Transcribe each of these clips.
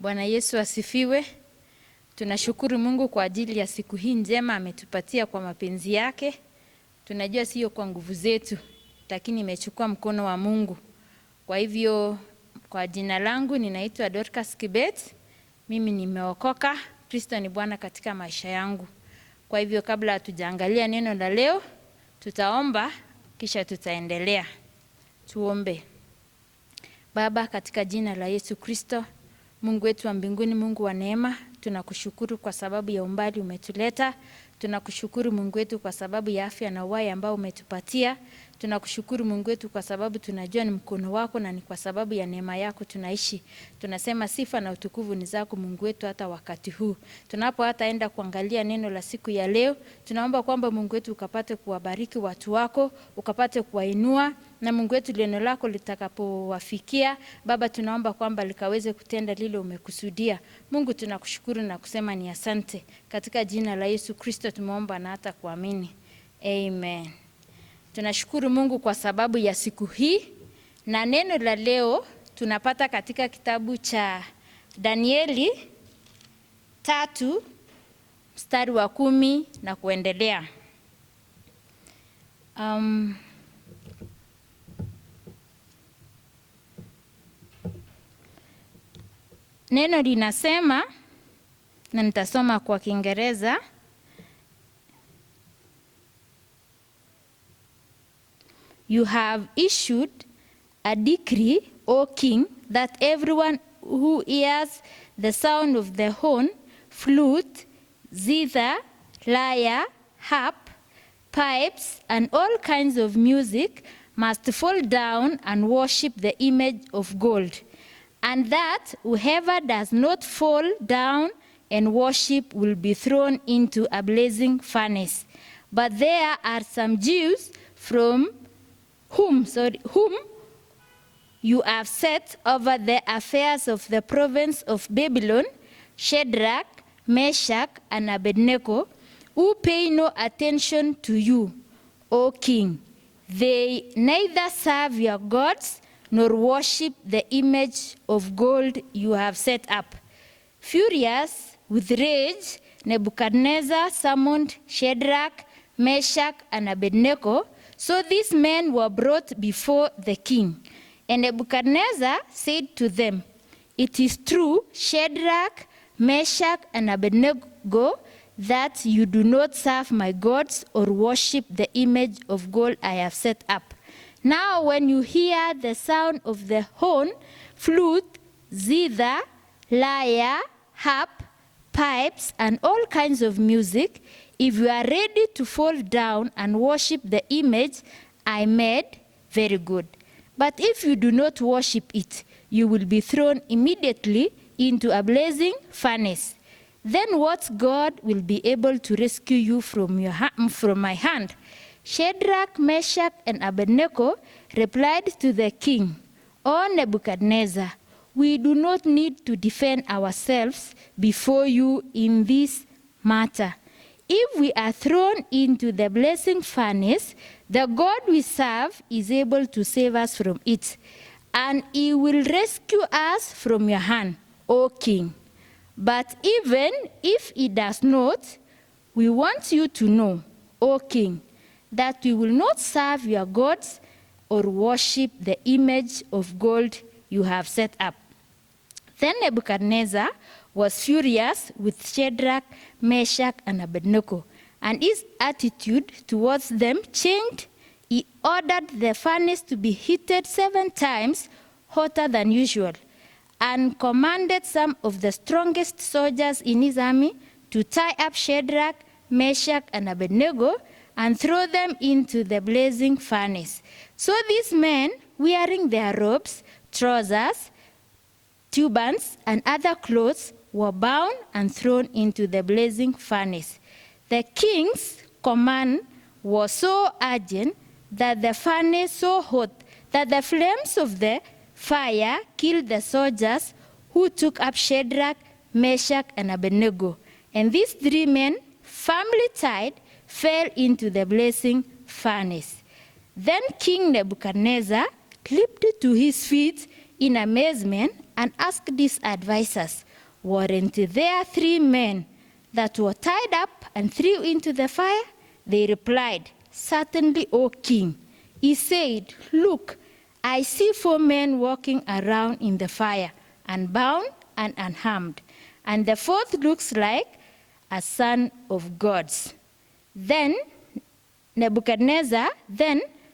Bwana Yesu asifiwe. Tunashukuru Mungu kwa ajili ya siku hii njema ametupatia kwa mapenzi yake. Tunajua sio kwa nguvu zetu, lakini imechukua mkono wa Mungu. Kwa hivyo kwa jina langu ninaitwa Mrs Kibet. Mimi nimeokoka. Kristo ni Bwana katika maisha yangu. Kwa hivyo kabla hatujaangalia neno la leo, tutaomba kisha tutaendelea. Tuombe. Baba, katika jina la Yesu Kristo, Mungu wetu wa mbinguni, Mungu wa neema, tunakushukuru kwa sababu ya umbali umetuleta. Tunakushukuru Mungu wetu kwa sababu ya afya na uhai ambao umetupatia. Tunakushukuru Mungu wetu kwa sababu tunajua ni mkono wako na ni kwa sababu ya neema yako tunaishi. Tunasema sifa na utukufu ni zako Mungu wetu hata wakati huu. Tunapo hata enda kuangalia neno la siku ya leo, tunaomba kwamba Mungu wetu ukapate kuwabariki watu wako, ukapate kuwainua, na Mungu wetu neno lako litakapowafikia, Baba tunaomba kwamba likaweze kutenda lile umekusudia. Mungu tunakushukuru na kusema ni asante. Katika jina la Yesu Kristo tumeomba na hata kuamini. Amen. Tunashukuru Mungu kwa sababu ya siku hii, na neno la leo tunapata katika kitabu cha Danieli 3 mstari wa 10 na kuendelea. Neno linasema, na nitasoma kwa Kiingereza. You have issued a decree, O king, that everyone who hears the sound of the horn, flute, zither, lyre, harp, pipes, and all kinds of music must fall down and worship the image of gold, and that whoever does not fall down and worship will be thrown into a blazing furnace. But there are some Jews from whom you have set over the affairs of the province of Babylon, Shadrach, Meshach, and Abednego, who pay no attention to you, O king. They neither serve your gods nor worship the image of gold you have set up. Furious with rage, Nebuchadnezzar summoned Shadrach, Meshach, and Abednego. So these men were brought before the king. And Nebuchadnezzar said to them, "It is true, Shadrach, Meshach, and Abednego, that you do not serve my gods or worship the image of gold I have set up. Now when you hear the sound of the horn, flute, zither, lyre, harp, pipes, and all kinds of music, if you are ready to fall down and worship the image I made, very good. But if you do not worship it, you will be thrown immediately into a blazing furnace. Then what God will be able to rescue you from my hand?" Shadrach, Meshach, and Abednego replied to the king, "O Nebuchadnezzar, we do not need to defend ourselves before you in this matter. If we are thrown into the blazing furnace, the God we serve is able to save us from it, and he will rescue us from your hand, O king. But even if he does not, we want you to know, O king, that we will not serve your gods or worship the image of gold you have set up." Then Nebuchadnezzar was furious with Shadrach, Meshach, and Abednego, and his attitude towards them changed. He ordered the furnace to be heated 7 times hotter than usual, and commanded some of the strongest soldiers in his army to tie up Shadrach, Meshach, and Abednego and throw them into the blazing furnace. So these men, wearing their robes, trousers, turbans, and other clothes, were bound and thrown into the blazing furnace. The king's command was so urgent that the furnace so hot that the flames of the fire killed the soldiers who took up Shadrach, Meshach, and Abednego. And these 3 men, firmly tied, fell into the blazing furnace. Then King Nebuchadnezzar leaped to his feet in amazement and asked his advisors, weren't there 3 men that were tied up and threw into the fire? They replied, certainly, O king. He said, look, I see 4 men walking around in the fire, unbound and unharmed, and the 4th looks like a son of God's. Then Nebuchadnezzar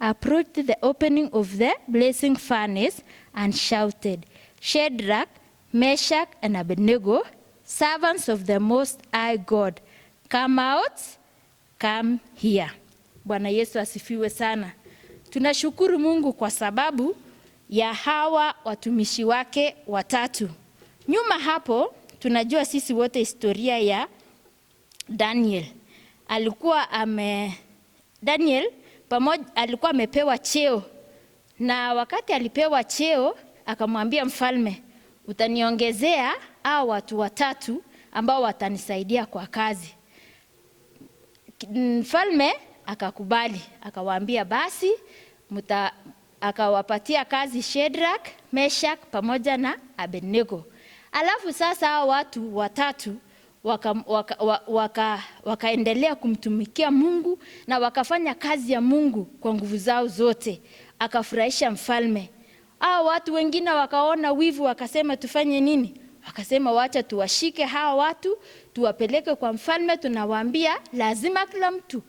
approached the opening of the blazing furnace and shouted, Shadrach, Meshach, and Abednego, servants of the Most High God, come out, come here. Bwana Yesu asifiwe sana. Tunashukuru Mungu kwa sababu ya hawa watumishi wake watatu. Nyuma hapo tunajua sisi wote historia ya Daniel. Daniel alikuwa amepewa cheo, na wakati alipewa cheo akamwambia mfalme, utaniongezea hao watu watatu ambao watanisaidia kwa kazi. Mfalme akakubali, akawaambia basi akawapatia kazi Shadrach, Meshach pamoja na Abednego. Alafu sasa hao watu watatu wakaendelea kumtumikia Mungu na wakafanya kazi ya Mungu kwa nguvu zao zote. Akafurahisha mfalme. Hao watu wengine wakaona wivu, wakasema tufanye nini? Wakasema wacha tuwashike hao watu, tuwapeleke kwa mfalme, tunawaambia lazima kila mtu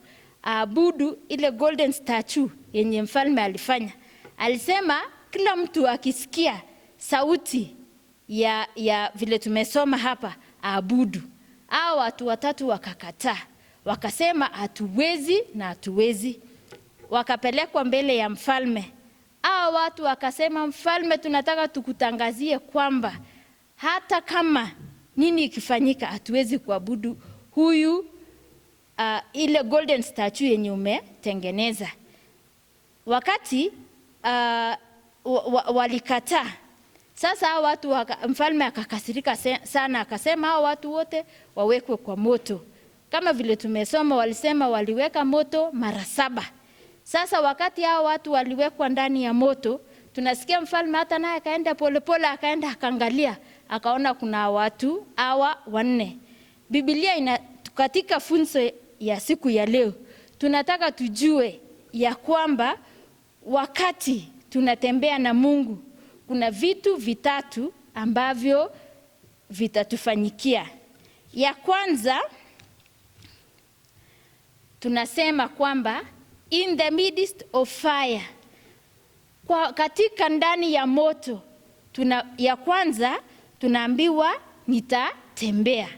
aabudu ile golden statue yenye mfalme alifanya. Alisema kila mtu akisikia sauti ya vile tumesoma hapa aabudu. Hao watu watatu wakakataa. Wakasema hatuwezi na hatuwezi. Wakapelekwa mbele ya mfalme. Hao watu wakasema, mfalme, tunataka tukutangazie kwamba hata kama nini ikifanyika hatuwezi kuabudu huyu ile golden statue yenye umetengeneza. Wakati walikataa, sasa hao watu mfalme akakasirika sana, akasema hao watu wote wawekwe kwa moto. Kama vile tumesoma, walisema waliweka moto mara 7. Sasa wakati hao watu waliwekwa ndani ya moto, tunasikia mfalme hata naye akaenda polepole, akaenda akaangalia, akaona kuna watu hawa 4. Biblia katika funzo ya siku ya leo tunataka tujue ya kwamba wakati tunatembea na Mungu kuna vitu vitatu ambavyo vitatufanyikia. Ya kwanza tunasema kwamba in the midst of fire, katika ndani ya moto, ya kwanza tunaambiwa nitatembea.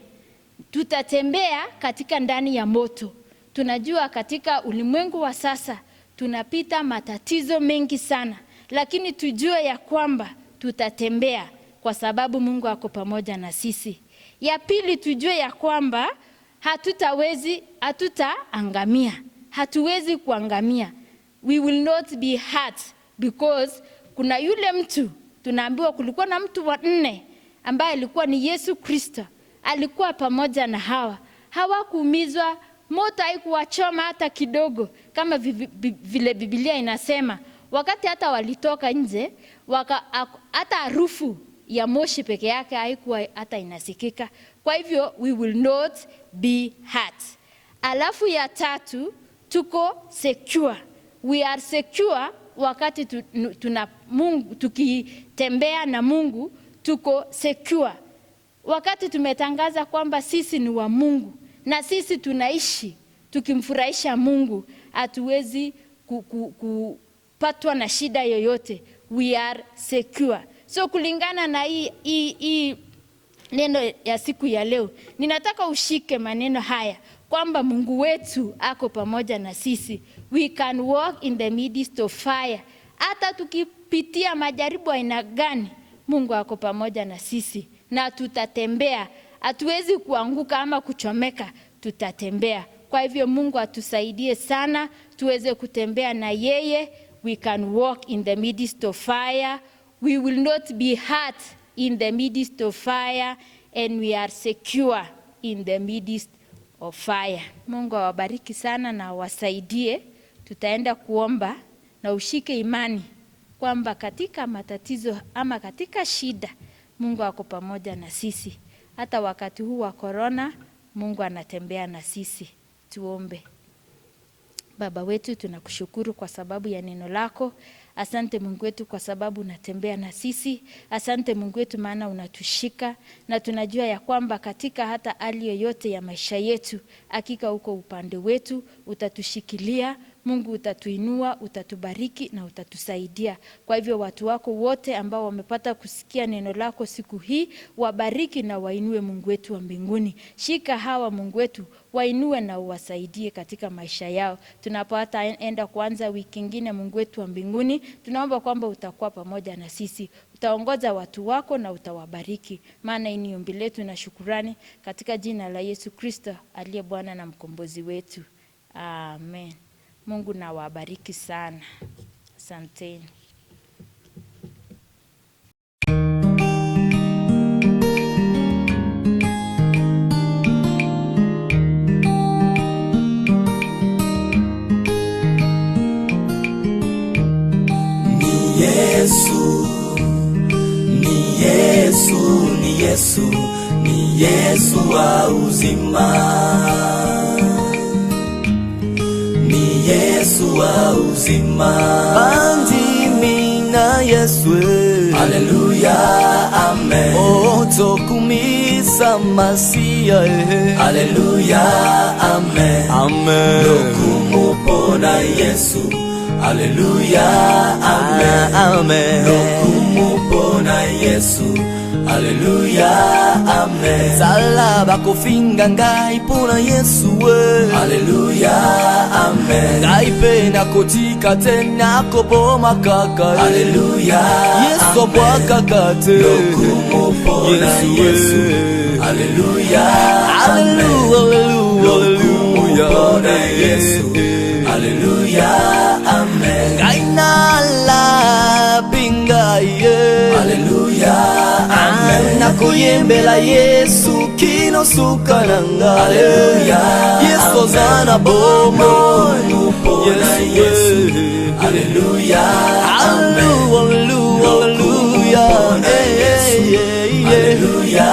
Tutatembea katika ndani ya moto. Tunajua katika ulimwengu wa sasa tunapita matatizo mengi sana, lakini tujue ya kwamba tutatembea kwa sababu Mungu ako pamoja na sisi. Ya pili, tujue ya kwamba hatutaangamia. Hatuwezi kuangamia. We will not be hurt because kuna yule mtu, tunaambiwa kulikuwa na mtu wa 4 ambaye alikuwa ni Yesu Kristo. Alikuwa pamoja na hawakuumizwa, moto haikuwachoma hata kidogo, kama vile Biblia inasema. Wakati hata walitoka nje, hata harufu ya moshi peke yake haikuwa hata inasikika. Kwa hivyo we will not be hurt. Alafu ya tatu, tuko secure. We are secure wakati tukitembea na Mungu, tuko secure. Wakati tumetangaza kwamba sisi ni wa Mungu na sisi tunaishi tukimfurahisha Mungu, hatuwezi kupatwa na shida yoyote. We are secure. So kulingana na hii neno ya siku ya leo, ninataka ushike maneno haya kwamba Mungu wetu ako pamoja na sisi. We can walk in the midst of fire. Hata tukipitia majaribu aina gani, Mungu ako pamoja na sisi na tutatembea. Hatuwezi kuanguka ama kuchomeka, tutatembea. Kwa hivyo Mungu atusaidie sana tuweze kutembea na yeye. We can walk in the midst of fire. We will not be hurt in the midst of fire, and we are secure in the midst of fire. Mungu awabariki sana na wasaidie. Tutaenda kuomba na ushike imani kwamba katika matatizo ama katika shida, Mungu ako pamoja na sisi. hata wakati huu wa corona, Mungu anatembea na sisi. Tuombe. Baba wetu, tunakushukuru kwa sababu ya neno lako. Asante Mungu wetu kwa sababu unatembea na sisi. Asante Mungu wetu maana unatushika, na tunajua ya kwamba katika hata hali yoyote ya maisha yetu, hakika uko upande wetu, utatushikilia. Mungu utatuinua, utatubariki na utatusaidia. Kwa hivyo watu wako wote ambao wamepata kusikia neno lako siku hii, wabariki na wainue Mungu wetu wa mbinguni. Shika hawa Mungu wetu, wainue na uwasaidie katika maisha yao. Tunapata enda kuanza wiki nyingine Mungu wetu wa mbinguni, tunaomba kwamba utakuwa pamoja na sisi. Utaongoza watu wako na utawabariki. Maana hii ni ombi letu na shukurani katika jina la Yesu Kristo aliye Bwana na mkombozi wetu. Amen. Mungu na wabariki sana. Asanteni. Ni Yesu, ni Yesu, ni Yesu, ni Yesu wa uzima. Ni Yesu wa uzima. Bandimi na Yesu. Haleluya, amen. Otokumisa masia. Haleluya, amen. Amen. Lokumupona Yesu. Haleluya, amen. Amen. Lokumupona Yesu. Haleluya, amen. Salaba kufinga ngai pona Yesu we. Haleluya, amen. Ngai pena kotika tena koboma kaka. Haleluya, Yesu bwaka kate. Lokumupona Yesu. Haleluya, haleluya, haleluya, haleluya Yesu. Haleluya, amen. Ngai nala pingaye. Haleluya, amen. Nakuyembela Yesu kino sukananga. Haleluya, Yesu zana bomo. Yesu. Haleluya, amen. Haleluya, haleluya,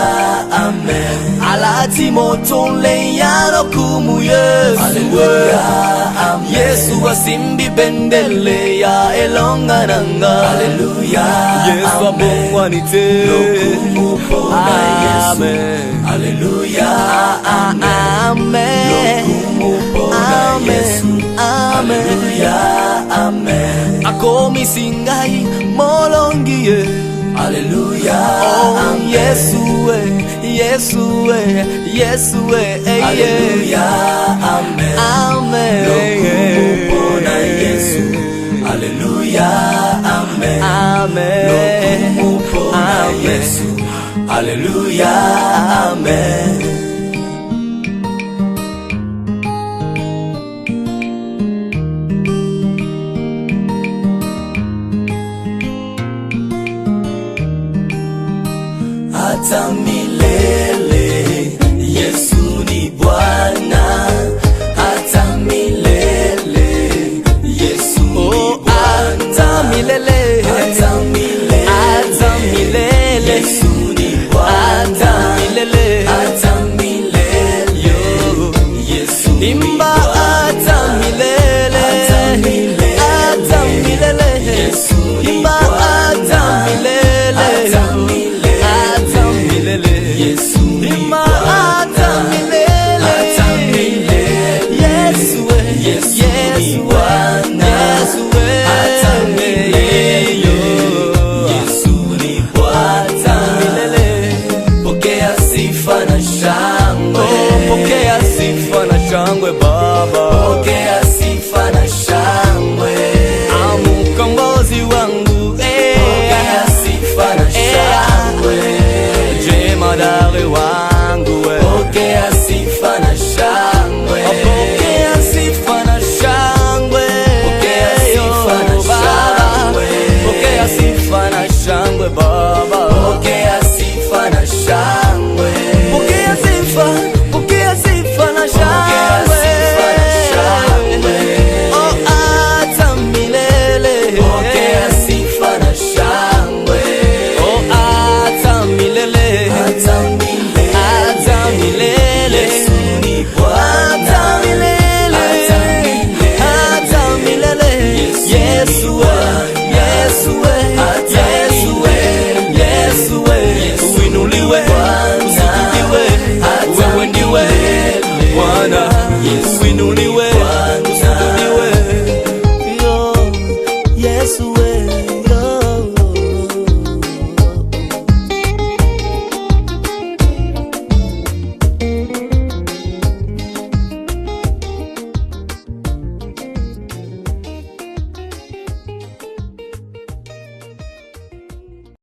amen. Alati motole yano kumu Yesu. Haleluya, amen. Yesu wasimbi bendele ya elonga nanga. Haleluya, Yesu abongwanite. Lokumupona Yesu. Haleluya, amen. Lokumupona Yesu. Haleluya, amen. Akomi singai molongiye. Haleluya, oh Yesu we, Yesu we, Yesu we. Haleluya, amen. Amen. Lokumupona Yesu. Haleluya, amen. Amen. Lokumupona Yesu. Haleluya, amen. Hata milele Yesu ni Bwana. Hata milele Yesu ni Bwana. Hata milele, hata milele, hata milele Yesu ni Bwana. Hata milele, hata milele Yesu ni Bwana. Hata milele, hata milele, hata milele Yesu ni Bwana. Hata milele, hata milele Yesu ni Bwana. Hata milele, hata milele Yesu ni Bwana. Hata milele Yesu ni Bwana. Pokea sifa na shangwe. Pokea sifa na shangwe Baba. Pokea sifa na shangwe. Mkombozi wangu. Pokea sifa na shangwe. Jemadari wangu we. Pokea sifa na shangwe. Pokea sifa na shangwe. Pokea sifa na shangwe. Pokea sifa na shangwe Baba. Pokea sifa na shangwe. Pokea sifa, pokea sifa na shangwe. Oh, hata milele. Pokea sifa na shangwe. Oh, hata milele. Hata milele. Bwana.